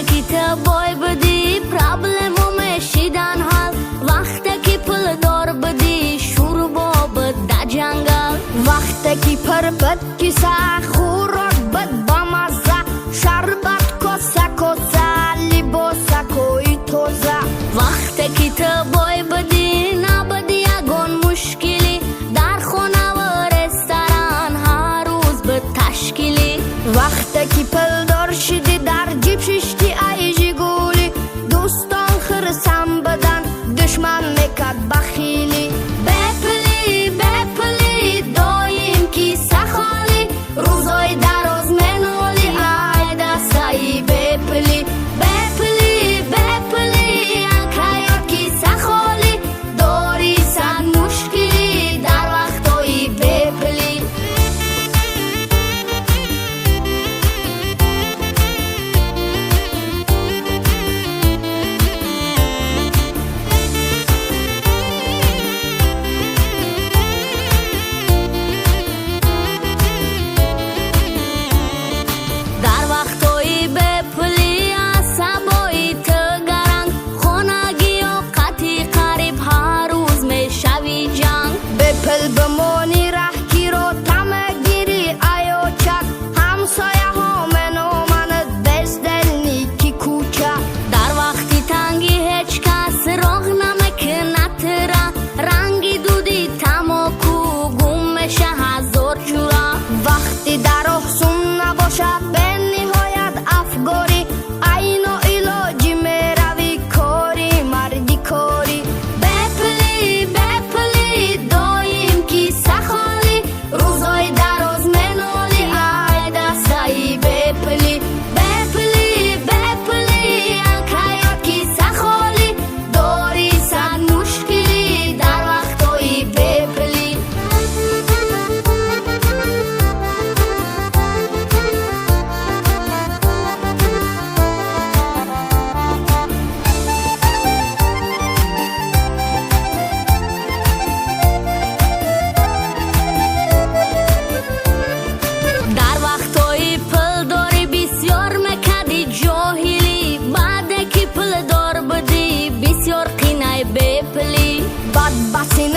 کی تو بای بدی پرابلمو میشیدن حال وقتی که پل دار بدی شروع بابد دا جنگل وقتی که پرپت کسا خوراک بد بامزه شربت کسا کسا لیباسا کوی توزه وقتی که تو بای بدی نبدی یگون مشکلی در خونه و رستوران هر روز به تشکیلی وقتی که پل دار شدی در جیب ششتی ایجی گولی دوستان خرسم بدن دشمن میکد بخیلی بپلی بپلی دایم کی سخالی روزای دراز منولی ای دستایی بپلی بپلی بپلی انکایات کی سخالی داری صد مشکلی در وقتایی بپلی در وقتایی بپلی عصبایی تگرنگ خونگی و قطی قریب هر روز میشوی جنگ بپل بمانی ره رو تمگیری ایو چک همسایه ها منو منت بزدل نیکی کوچه در وقتی تنگی هیچ کس راه نمکنه تره رنگی دودی تماکو گم میشه هزار جورا وقتی در احسون نباشد به نهایت افگاری این و ایلاجی میروی کاری مردی کاری بپلی بپلی دایم کی سخالی روزای دراز منالی ای دستایی بپلی بپلی بپلی انکایات کی سخالی داری صد مشکلی در وقتایی بپلی در وقتایی پل داری بسیار مکدی جاهلی بعد که پل دار بدی بسیار قینای بپلی بد بسین